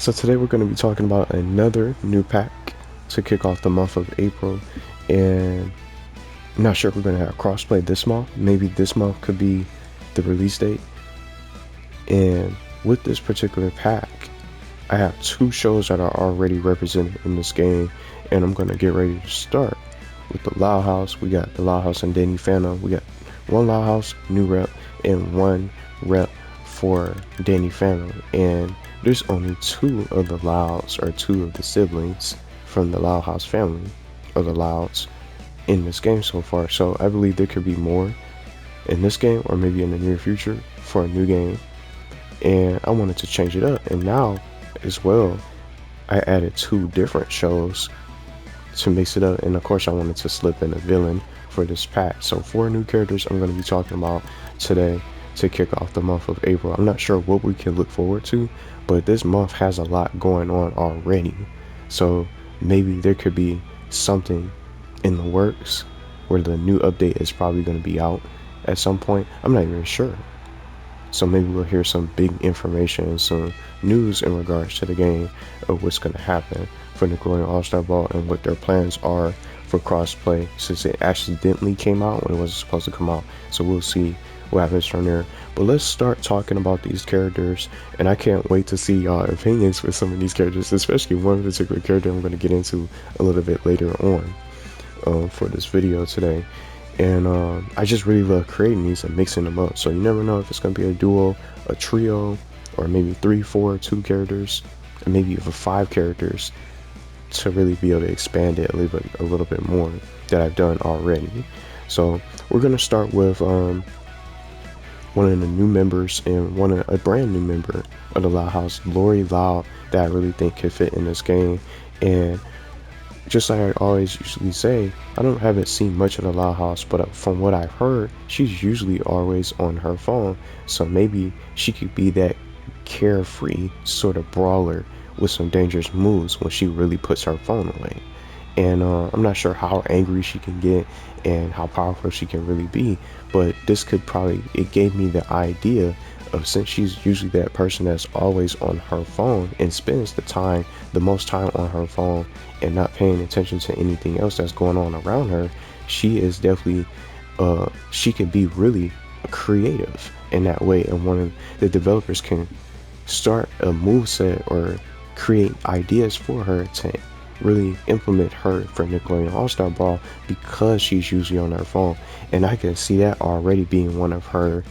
So today we're going to be talking about another new pack to kick off the month of April, and I'm not sure if we're going to have crossplay this month. Maybe this month could be the release date. And with this particular pack, I have two shows that are already represented in this game, and I'm going to get ready to start with the Loud House. We got the Loud House and Danny Phantom. We got one Loud House new rep and one rep for Danny Phantom, and there's only two of the Louds, or two of the siblings from the Loud House family, or the Louds, in this game so far. So I believe there could be more in this game, or maybe in the near future for a new game. And I wanted to change it up, and now as well I added two different shows to mix it up. And of course I wanted to slip in a villain for this pack. So 4 new characters I'm going to be talking about today to kick off the month of April. I'm not sure what we can look forward to, but this month has a lot going on already. So maybe there could be something in the works where the new update is probably going to be out at some point. I'm not even sure. So maybe we'll hear some big information and some news in regards to the game of what's going to happen for Nickelodeon All-Star Brawl and what their plans are for crossplay, since it accidentally came out when it wasn't supposed to come out. So we'll see what happens from there. But let's start talking about these characters, and I can't wait to see y'all opinions for some of these characters, especially one particular character I'm going to get into a little bit later on for this video today. And I just really love creating these and mixing them up, so you never know if it's going to be a duo, a trio, or maybe 3, 4, 2 characters, and maybe even 5 characters, to really be able to expand it a little bit more that I've done already. So we're going to start with one of the new members, and a brand new member of the Loud House, Lori Loud, that I really think could fit in this game. And just like I always usually say, I haven't seen much of the Loud House, but from what I've heard, she's usually always on her phone. So maybe she could be that carefree sort of brawler with some dangerous moves when she really puts her phone away. And I'm not sure how angry she can get and how powerful she can really be, but this could probably, it gave me the idea of, since she's usually that person that's always on her phone and spends the most time on her phone and not paying attention to anything else that's going on around her, she is definitely she can be really creative in that way, and one of the developers can start a moveset or create ideas for her to really implement her for Nickelodeon All-Star Brawl, because she's usually on her phone. And I can see that already being one of her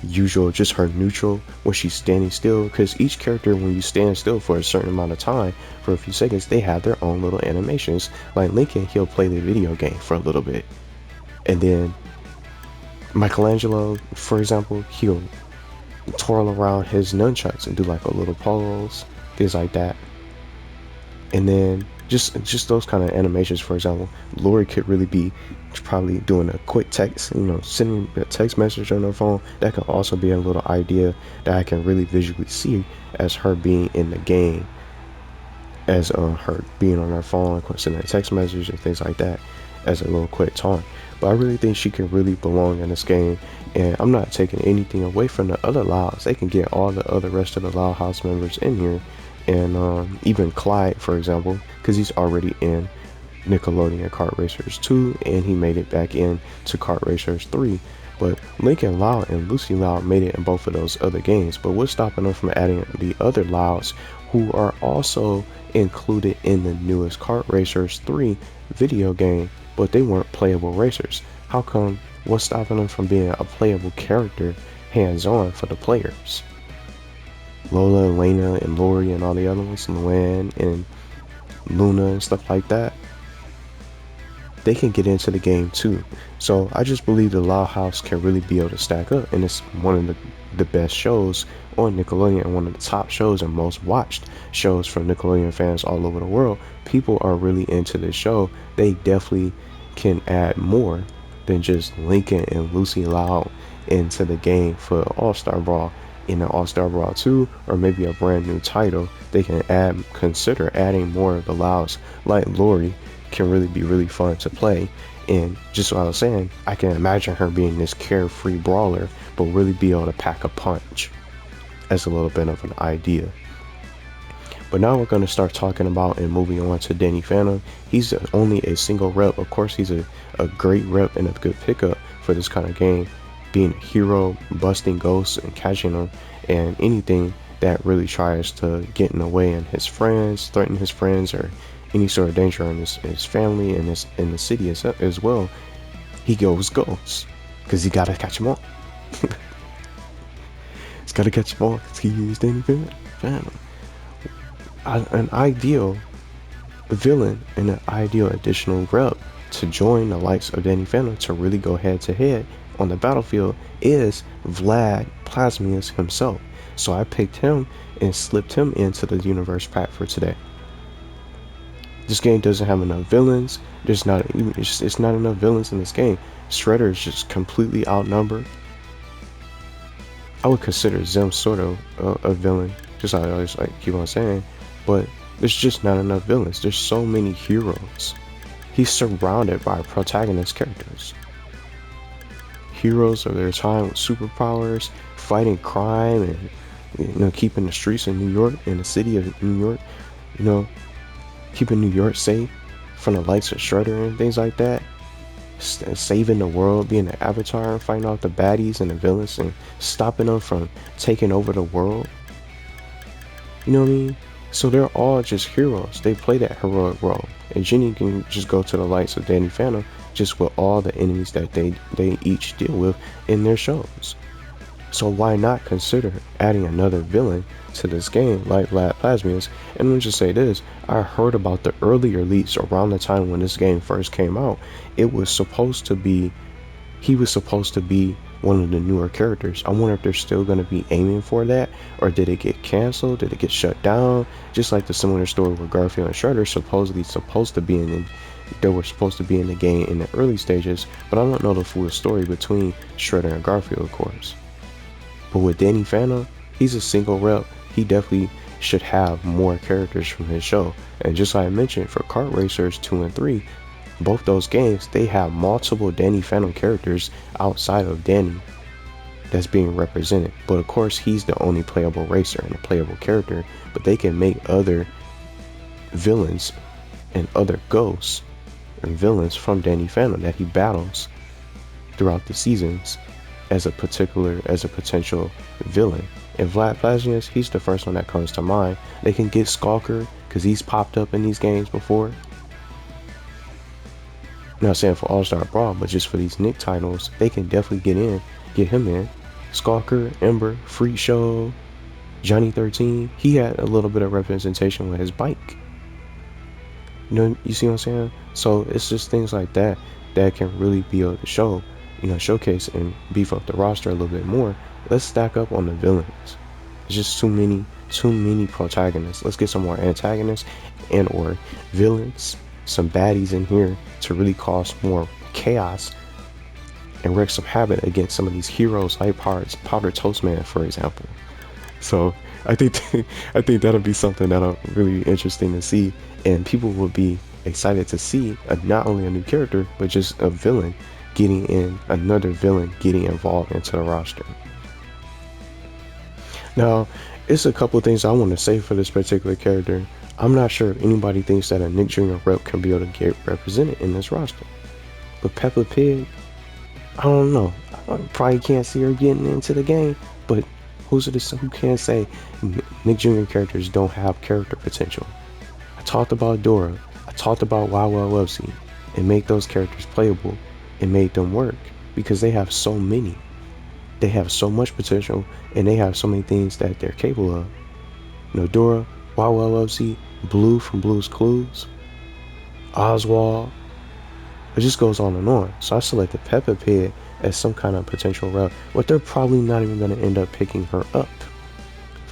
usual, just her neutral, when she's standing still, because each character, when you stand still for a certain amount of time, for a few seconds, they have their own little animations. Like Lincoln, he'll play the video game for a little bit, and then Michelangelo, for example, he'll twirl around his nunchucks and do like a little pose, things like that. And then just those kind of animations. For example, Lori could really be probably doing a quick text, sending a text message on her phone. That could also be a little idea that I can really visually see as her being in the game, as her being on her phone, sending a text message and things like that, as a little quick taunt. But I really think she can really belong in this game, and I'm not taking anything away from the other Louds. They can get all the other rest of the Loud House members in here, and even Clyde, for example, because he's already in Nickelodeon Kart Racers 2, and he made it back in to Kart Racers 3. But Lincoln Loud and Lucy Loud made it in both of those other games. But what's stopping them from adding the other Louds, who are also included in the newest Kart Racers 3 video game, but they weren't playable racers? How come? What's stopping them from being a playable character hands-on for the players? Lola, Elena, and Lori, and all the other ones, Luann and Luna and stuff like that, they can get into the game too. So I just believe the Loud House can really be able to stack up, and it's one of the best shows on Nickelodeon, and one of the top shows and most watched shows from Nickelodeon fans all over the world. People are really into this show. They definitely can add more than just Lincoln and Lucy Loud into the game for All-Star Brawl. In an All-Star Brawl 2, or maybe a brand new title, they can consider adding more of the Louds. Like Lori can really be really fun to play, and just what I was saying, I can imagine her being this carefree brawler, but really be able to pack a punch, as a little bit of an idea. But now we're going to start talking about and moving on to Danny Phantom. He's only a single rep. Of course, he's a great rep and a good pickup for this kind of game, being a hero, busting ghosts and catching them, and anything that really tries to get in the way and his friends, threaten his friends, or any sort of danger in his family and in the city as well. He goes ghosts because he gotta catch them all. He's gotta catch them all because he is Danny Phantom. An ideal villain and an ideal additional rep to join the likes of Danny Phantom to really go head to head on the battlefield is Vlad Plasmius himself. So I picked him and slipped him into the universe pack for today. This game doesn't have enough villains. It's not enough villains in this game. Shredder is just completely outnumbered. I would consider Zim sort of a villain, just like I always keep on saying, but there's just not enough villains. There's so many heroes. He's surrounded by protagonist characters. Heroes of their time with superpowers, fighting crime, and keeping the streets of New York and the city of New York, keeping New York safe from the likes of Shredder and things like that. Saving the world, being an avatar, and fighting off the baddies and the villains and stopping them from taking over the world. You know what I mean? So they're all just heroes. They play that heroic role. And Jenny can just go to the likes of Danny Phantom just with all the enemies that they each deal with in their shows. So why not consider adding another villain to this game like Vlad Plasmius? And let me just say this, I heard about the earlier leaks around the time when this game first came out. He was supposed to be one of the newer characters. I wonder if they're still going to be aiming for that, or did it get canceled? Did it get shut down? Just like the similar story with Garfield and Shredder, they were supposed to be in the game in the early stages, but I don't know the full story between Shredder and Garfield, of course. But with Danny Phantom, he's a single rep. He definitely should have more characters from his show. And just like I mentioned, for Kart Racers 2 and 3, both those games, they have multiple Danny Phantom characters outside of Danny that's being represented. But of course, he's the only playable racer and a playable character, but they can make other villains and other ghosts and villains from Danny Phantom that he battles throughout the seasons as a potential villain. And Vlad Plasmius, he's the first one that comes to mind. They can get Skulker because he's popped up in these games before. Not saying for All-Star Brawl, but just for these Nick titles, they can definitely get him in. Skulker, Ember, Freak Show, Johnny 13. He had a little bit of representation with his bike. You see what I'm saying? So it's just things like that that can really be able to showcase and beef up the roster a little bit more. Let's stack up on the villains. It's just too many protagonists. Let's get some more antagonists and or villains, some baddies in here to really cause more chaos and wreak some havoc against some of these heroes like Powder Toast Man, for example. So I think that'll be something that'll really interesting to see, and people will be excited to see not only a new character but just another villain getting involved into the roster. Now, it's a couple of things I want to say for this particular character. I'm not sure if anybody thinks that a Nick Jr. rep can be able to get represented in this roster. But Peppa Pig, I don't know. I probably can't see her getting into the game, but who can say Nick Jr. characters don't have character potential? I talked about Dora. I talked about YYWC and make those characters playable and made them work because they have so many. They have so much potential and they have so many things that they're capable of. Dora, YYWC, Blue from Blue's Clues, Oswald. It just goes on and on. So I selected Peppa Pig as some kind of potential rep, but they're probably not even going to end up picking her up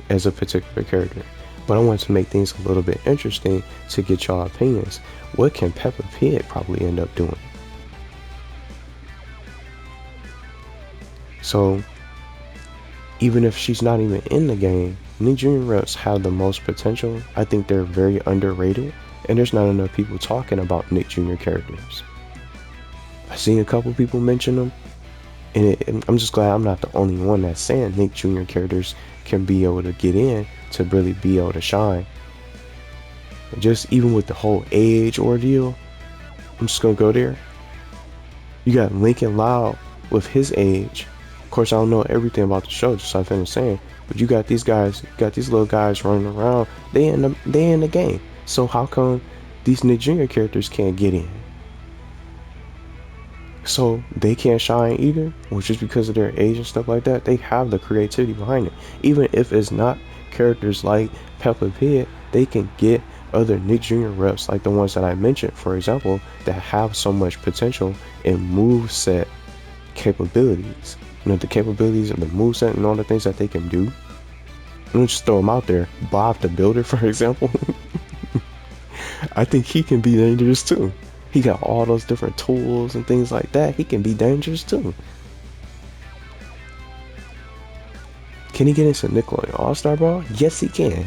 as a particular character. But I wanted to make things a little bit interesting to get y'all opinions. What can Peppa Pig probably end up doing? So even if she's not even in the game, Nick Jr. reps have the most potential. I think they're very underrated, and there's not enough people talking about Nick Jr. characters. I've seen a couple people mention them, and I'm just glad I'm not the only one that's saying Nick Jr. characters can be able to get in to really be able to shine And just even with the whole age ordeal, I'm just gonna go there. You got Lincoln Loud with his age. Of course, I don't know everything about the show, just like I finished saying. But you got these guys, you got these little guys running around. They in the game. So how come these Nick Jr. characters can't get in? So they can't shine either, or just because of their age and stuff like that. They have the creativity behind it. Even if it's not characters like Peppa Pig, they can get other Nick Jr. reps like the ones that I mentioned, for example, that have so much potential in moveset capabilities. You know, the capabilities of the moveset and all the things that they can do. Let me just throw them out there. Bob the Builder, for example. I think he can be dangerous too. He got all those different tools and things like that. He can be dangerous too. Can he get into Nickelodeon All-Star Brawl? Yes, he can.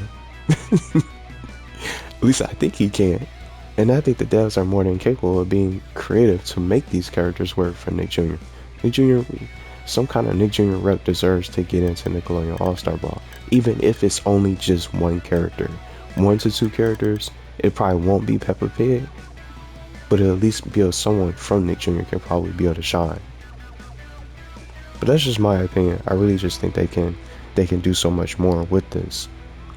At least I think he can. And I think the devs are more than capable of being creative to make these characters work for Nick Jr. Nick Jr. Some kind of Nick Jr. rep deserves to get into Nickelodeon All-Star Brawl. Even if it's only just one character. 1 to 2 characters. It probably won't be Peppa Pig. But it'll at least be able, someone from Nick Jr. can probably be able to shine. But that's just my opinion. I really just think they can do so much more with this.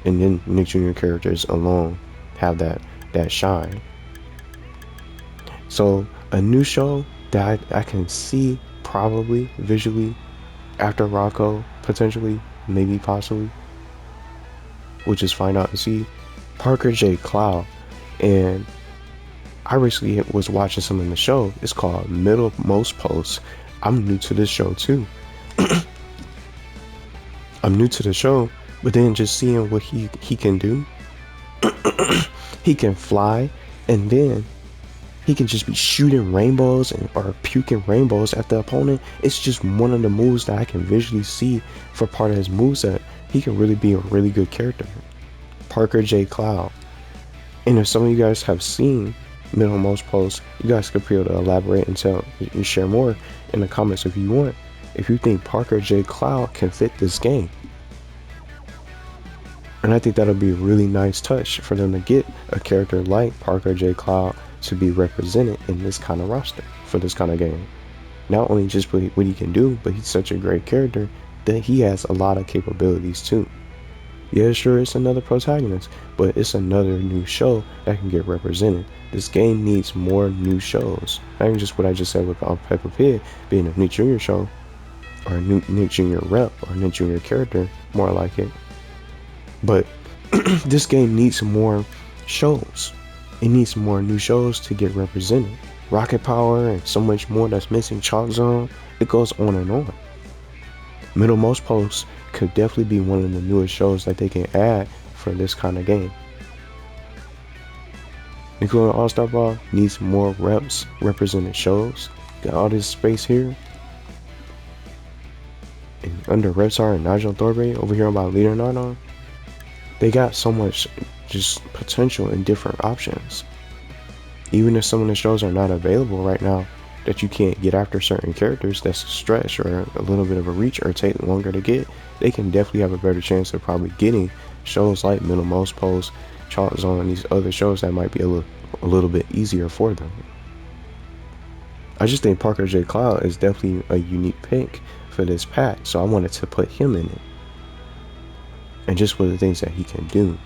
And then Nick Jr. characters alone have that shine. So a new show that I can see probably visually after Rocco, potentially, maybe possibly, we'll just find out and see. Parker J. Cloud. And I recently was watching some of the show. It's called Middlemost Post. I'm new to this show too. I'm new to the show, but then just seeing what he can do. He can fly, and then he can just be shooting rainbows or puking rainbows at the opponent. It's just one of the moves that I can visually see for part of his moveset. He can really be a really good character. Parker J. Cloud. And if some of you guys have seen Middlemost Post, you guys could be able to elaborate and tell and share more in the comments if you want. If you think Parker J. Cloud can fit this game. And I think that'll be a really nice touch for them to get a character like Parker J. Cloud to be represented in this kind of roster for this kind of game. Not only just what he can do, but he's such a great character that he has a lot of capabilities too. Yeah, sure, it's another protagonist, but it's another new show that can get represented. This game needs more new shows. Not even just what I just said with Peppa Pig being a Nick Jr. show, or a new Nick Jr. rep, or Nick Jr. character, more like it. But this game needs more shows. It needs more new shows to get represented. Rocket Power and so much more that's missing. Chalk Zone, it goes on and on. Middlemost Post could definitely be one of the newest shows that they can add for this kind of game. Nickelodeon All-Star Brawl needs more reps, represented shows. Got all this space here. And under Repsar and Nigel Thorpe over here about Leonardo, they got so much just potential and different options. Even if some of the shows are not available right now, that you can't get after certain characters, that's a stretch or a little bit of a reach or take longer to get, they can definitely have a better chance of probably getting shows like Middlemost Post, Chalk Zone, and these other shows that might be a little bit easier for them. I just think Parker J. Cloud is definitely a unique pick for this pack, so I wanted to put him in it. And just for the things that he can do.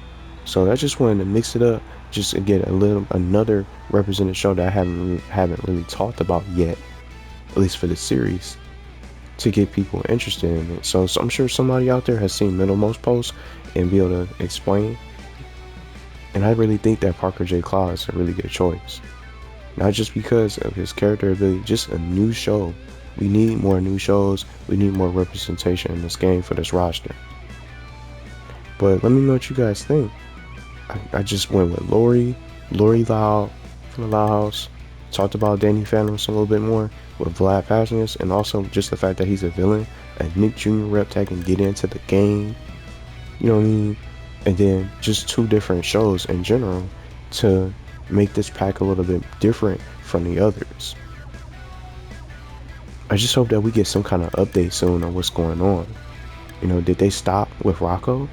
So I just wanted to mix it up, just to get another represented show that I haven't really talked about yet, at least for the series, to get people interested in it. So I'm sure somebody out there has seen Middlemost Post and be able to explain. And I really think that Parker J. Cloud is a really good choice. Not just because of his character ability, just a new show. We need more new shows. We need more representation in this game for this roster. But let me know what you guys think. I just went with Lori Loud from the Loud House. Talked about Danny Phantoms a little bit more with Vlad Plasmius, and also just the fact that he's a villain, a Nick Jr. rep that can get into the game. You know what I mean? And then just 2 different shows in general to make this pack a little bit different from the others. I just hope that we get some kind of update soon on what's going on. You know, did they stop with Rocco?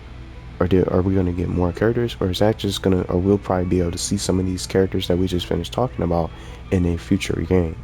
are we gonna get more characters, or is that just gonna, or we'll probably be able to see some of these characters that we just finished talking about in a future game?